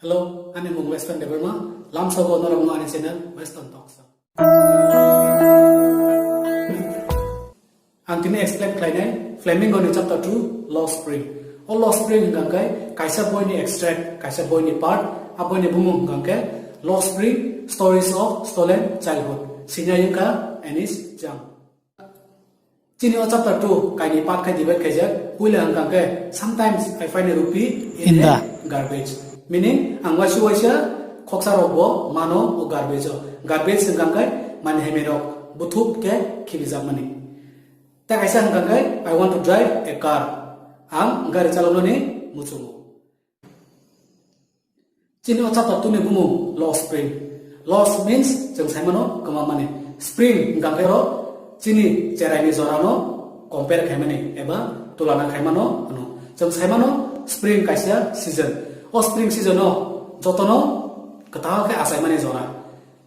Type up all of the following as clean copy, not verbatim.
Hello, I'm Western Development. Lam Sabo Noramo Ani Channel, Western Talks. Antini explain kleine Fleming on chapter 2, Law Spring. All Law Spring gangkai, kaisa boy ni extract, kaisa boy ni part, aboy ni bumung gangkai, Law Spring, stories of stolen childhood. Sinya yuka, Anis Jam. Chini chapter 2, kaini part kai dibet kaijak, pula gangkai, sometimes I find a rupee in the garbage. Meaning, ang wasia koksaroko mano o garbage. Garbage hanggang man hemerok butup ke kibizam mani. Tak kaisa hanggang I want to drive a car. Ang gari calon ni mucungu. Cini chapter 2 ni gumu law spring. Law means jeng sai mano kemamane. Spring hanggang ro cini cerai ni zorano compare kemane eba tulana kemano ano. Jeng sai mano spring kaisa season. O spring season no jotono ketawa ke asai mane zora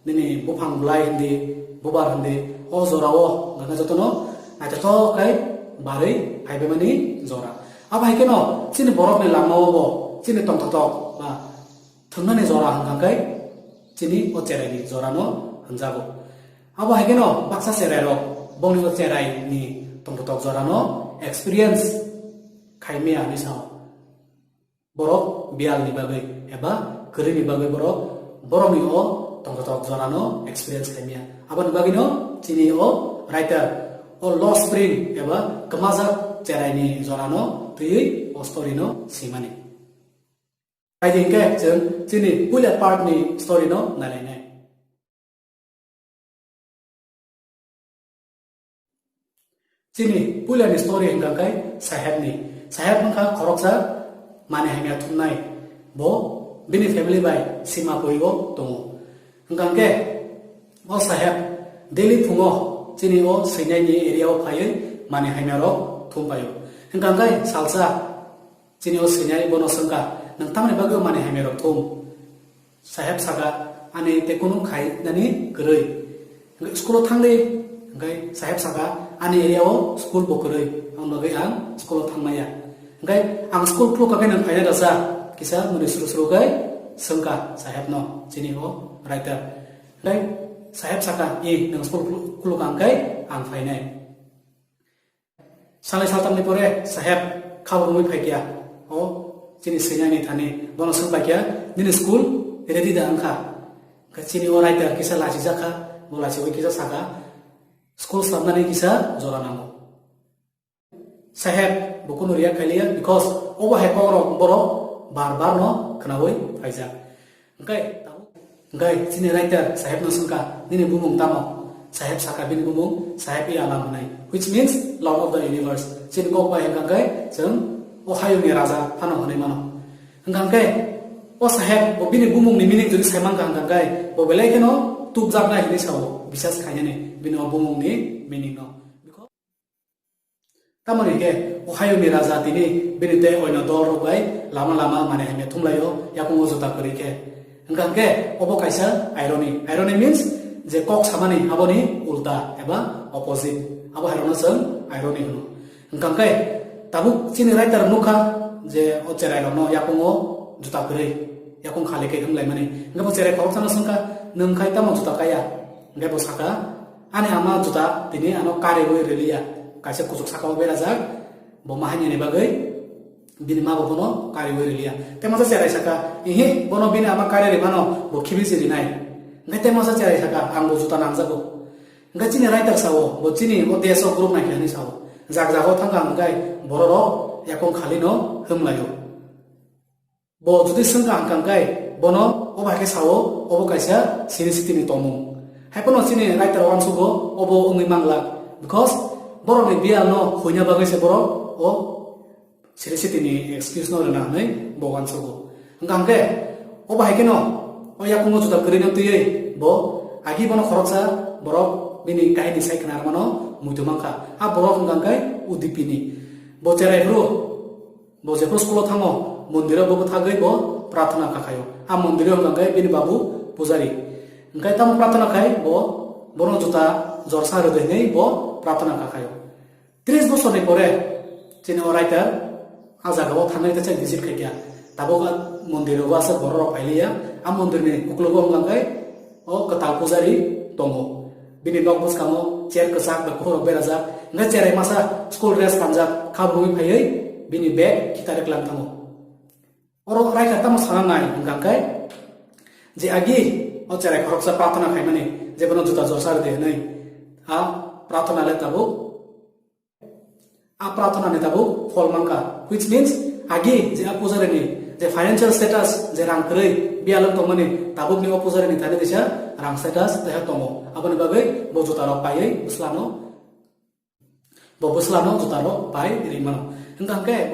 nini bupang bulai hindi bubar hindi o zora o ngana jotono ada to kai bare haibe mani zora apa haikeno sini borok ne lama bo sini tong tok ba thungna ne zora hang kai sini o cerai ni zora no hanjago apa haikeno baksa cerai ro bongni o cerai ni tong tok zora no experience khaimia ni sao borok bial ni bagai eba keri ni bagai borok ni o tongkotok zorano experience kemia apa ni bagi no cini o writer o law spring eba kemazak cerai ni zorano tui o story no simani ai dingke jeng cini punya part ni story no nalene cini punya ni story hingga kai sahab mengka koroksa mane hamia tunai bo bini family by sima poigo tongo hanggang ke o sahab daily pungo chini o sinai ni area o phaye mane hamia ro thumpayo hanggang kai salsa chini o sinai bono sangka nang tamne bagyo mane hamia ro thum sahab saga ane te kunu khai nani grei school thangle hanggai sahab saga ane area o school bokrei ang bagai ang school thangmaya Ngay ang school pro kagay ng kaya dasa kisa muni suru kay sangka sahab no sini ho writer ngay sahab saka ng school pro kagay ang fine salai saltam ni pore sahab khaw rumi phaikia o sini senya ni thani bono sangpa kya ni school ready da angka ka sini ho writer kisa lasi jaka bola si kisa saka school samna ni kisa jora namo sahab buku nuria kalian because oba he borok bar no kenawoi faizak engkai sini writer sahab no sangka nini bumung tamo sahab saka bin bumung sahab i alam nai which means lord of the universe sini ko ba engkai jeng o hayu ni raja pano hone mano engkai o sahab bo bin bumung ni meaning jodi saimang engkai bo belai keno tuk jak na hini sawo bisas khanya ne bin o bumung ni meaning no tamani ke ohayo ni raja tini benite oino dor bai lama mane hame thumlayo yakung jota kori ke engkang ke obo kaisa irony means je kok samani aboni ulta eba opposite abo harona sang irony no engkang ke tabuk chini writer nukha je o cherai no yakung jota kori yakung khale ke thumlai mane ngabo cherai korok sana sangka nungkai tamo jota kaya ngabo saka ane ama jota tini ano kare goi relia kaisa kusuk sakau berazak bo mahanya ni bagai bini ma bono kari wirilia temasa cerai saka ihi bono bini ama kari ri mano bo khibisi ri nai ngai temasa cerai saka ang bo juta nangjago ngai chini writer sawo bo chini bo deso group na khani sawo jak jago thanga ngai bororo yakong khali no humlayo bo judi sangka angkang ngai bono oba ke sawo obo kaisa sirisiti ni tomu hapono chini writer wan sugo obo ungmi mangla because borok ni bial no hunya bagai se borok o sirisiti ni excuse no na nai bogan sogo ngam ke o bahai ke no o yakung juta keri no tuye bo agi bono khoroksa borok bini kai ni sai kenar mano mutu mangka a borok ngam kai udipini bo cerai bro bo je school thango mondira bo thagai bo prarthana ka khayo a mondira ngam kai bini babu pujari ngai tam prarthana khai bo bono juta jorsa ro de nei bo prarthana ka khayo 30 বছর পরে চিনি writer আজাগাও থানাইতে চাই ভিজিট খাইয়া তাবো mundiro wasa borok pailia am mundir ni uklogo mangkai o ketal pujari tongo bini nok bus kamo chair kesak ba khoro berajak nga chair masa school dress kanjak khabui phaiei bini bag kita reklam tango oro rai kata mo sanangai ngangkai je agi o chair khoroksa pratana khaimani je bono juta josar de nai a pratana le tabu a pratana ne tabu phol mangka which means agi je a pujari ni je financial status je rang krei bialam tongmani tabuk ni opujari ni thane disa rang status deha tongo aboni bagai bo juta rok paiei buslano bo buslano juta rok pai rimano engkangke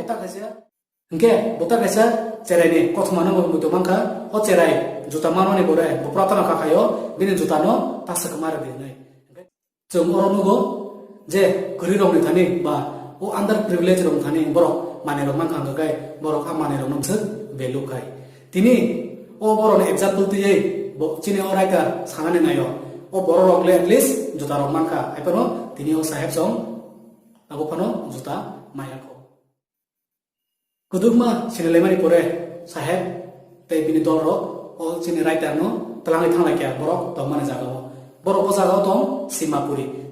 botak kaisa cerai ni kothmano bo mutu mangka o cerai juta mano ni bore bo pratana ka khayo bini juta no tasak mar de nai jong oronugo je gori rok ni thani ba o under privilege rok thani borok mane rok mangkang gai borok a mane rok nomse value kai tini o borok example tiyei bo chini o raita sanane nayo o borok rok le at least juta rok mangka aipano tini o saheb song abo pano juta maya ko kudugma chini lemani pore saheb te bini dol rok o chini raita no talangai thanglai kya borok to mane jagao borok o jagao tong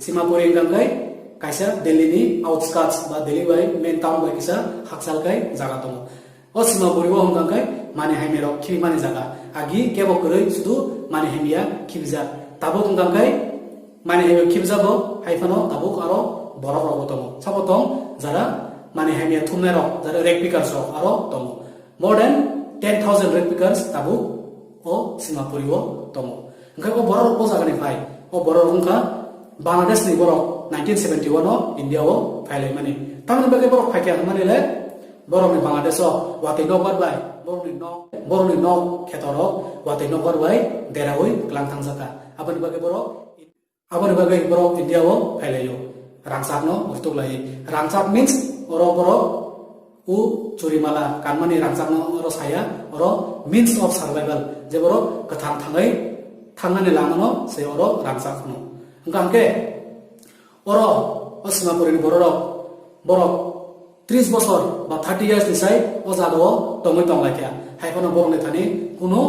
simapuri engkangkai kaisa Delhi ni outskirts ba Delhi bai main town bai kisa haksal kai jaga tongo o simapuri bo engkangkai mane haime rok khibi mane jaga agi kebo koroi sudu mane haimia khibja tabo engkangkai mane haime khibja bo haifano tabo aro borok rok tongo sabo tong jara mane haimia thumne rok jara rek pickers rok aro tongo more than 10,000 rek pickers tabo o simapuri bo tongo engkai o borok bo jaga ni phai o borok engka Bangladesh ni borok 1971 o India o phailai mani tamni bage borok phaikia mani le borok ni Bangladesh o wate no bai borok ni no khetoro wate no bai derawoi klang thangjaka abani bage borok India o phailayo rangsak no ustuk lai rangsak means borok u churimala kanmani rangsak no oro saya oro means of survival je borok kathang thangani lamano se oro rangsak no engkangke oro simapuri ni borok 30 bosor ba 30 years ni sai o jagao tongoi tonglai kya haifano borok ni thani kuno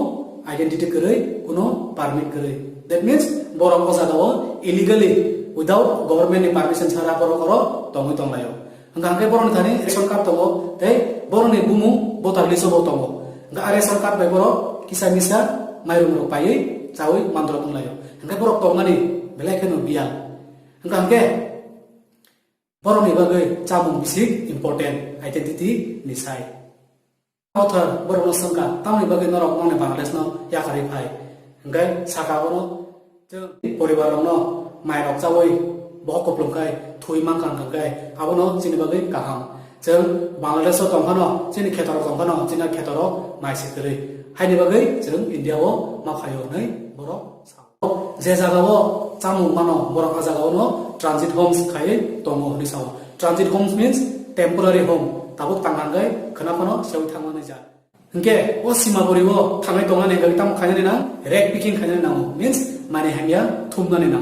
identity koroi kuno permit koroi that means borok o jagao illegally without government ni permission chara borok oro tongoi tonglayo engkangke borok ni thani ration card tongo tei borok ni bumung voter list bo tongo engka ration card bai borok kisa misa mairum rok paiei chawi mandro tonglayo engka borok tongmani belai bial engkangke borok ni bagai chamung bisik important identity ni sai author borok no sangka tamni bagai norok mone Bangladesh no yakari phai engkai saka bono je poribar no mai rok chawoi bok koplongkai thui mangkang kai abono chini bagai kaham jeng Bangladesh tongkhano chini khetoro tongkhano china khetoro mai sikri haini bagai jeng India o makhayo nai borok je jagao chamung mano borok a jagao no transit homes khai tongo ni sao transit homes means temporary home tabuk tanganggai khanapano sewi thangmani ja engke o simapuri o thangai tongani gai tam khaini na rek picking khaini na means mane hamia thumnani na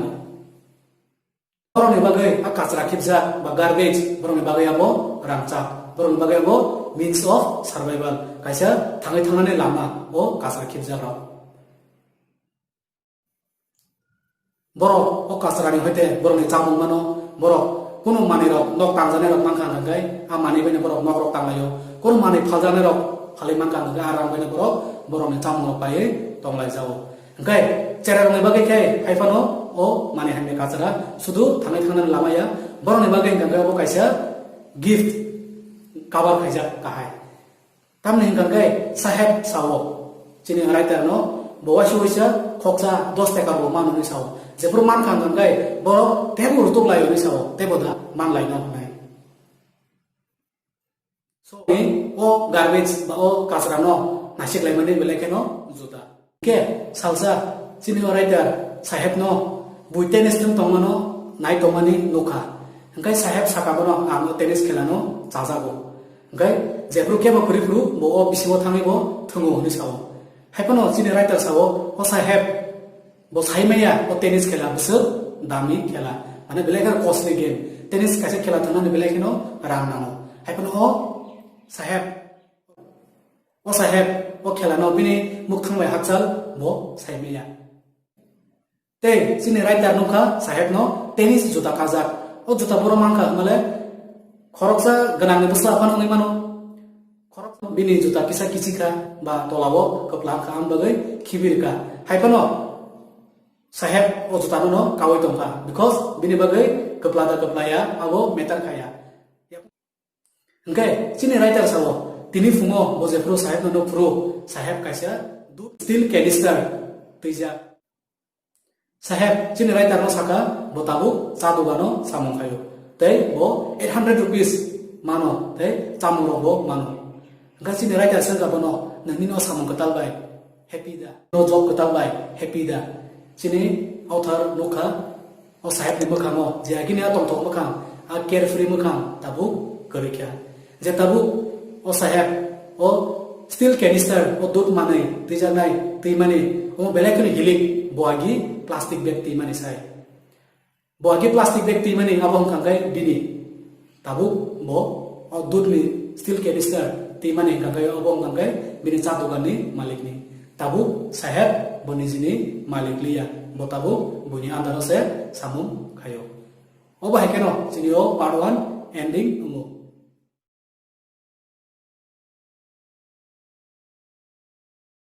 borok ni bagai a kachra khibja ba garbage borok ni bagai abo rangcha borok ni bagai abo means of survival kaisa thangai lama o kachra khibja ro borok o kasrani hoite borok ni chamung mano borok kuno mani rok nok tangjane rok mangkang gai a mani bene borok nok rok tanglayo kuno mani phaljane rok khali mangkang gai arang bene borok ni chamung pai tonglai jao gai cerang ni bagai kai haifano o mani hamne kasra sudu thangai lamaya borok ni bagai gai bo kaisa gift cover khaija kahai tamni gai saheb sawo chini raiter no bawa shuisa khoksa 10 taka bo manu ni sawo jepur man khang gai borok tebur tuk lai ni sawo teboda man lai no nai so ni o garbage ba o kasra no nasik lai mani belai ke no juta ke salsa chini raiter saheb no buiten estem tongmano nai tongmani nokha engkai saheb sakabono amo tennis khelano chajago engkai jepur ke bo kurifru bo o bisimo thangi bo thungo ni sawo haipano chini raiter sawo o saheb bo saimaya o tennis khela besar dami khela mane belai ka costly game tennis kaise khela thana ne belai kino rang namo haipano o saheb o saheb o khelano bini mukhang bai hakchal bo saimeya te sini writer nukha saheb no tennis juta kajak o juta boro mangka male khoroksa ganang ni busla apano ngai mano khorok bini juta kisa kichika ba tolawo kapla kham bagai khibirka haipano saheb o juta no kawai tongka because bini bagai keplaya abo metal kaya engkai sini writer sawo tini fungo boje pro saheb no pro saheb kaisa du steel canister tija saheb sini writer no saka botabu sadugano samong kayo tei bo 800 rupees mano tei tamuro bo mano engkai sini writer sanga bono nani no samong katal bai happy da no job katal bai happy da sini author nokha o saheb ni mokhango je agini atong tok mokhang a carefree mokhang tabu korikya je tabu o saheb o steel canister o dut manai tijanai timani o belekoni hilik boagi plastic bag timani sai boagi plastic bag timani abong kangkai bini tabu bo o dut ni steel canister timani kangkai abong kangkai bini chatugan ni malik ni tabu saheb boni jini malik liya bo tabu buni andaro se samung khayo obo hekeno sini o part 1 ending umu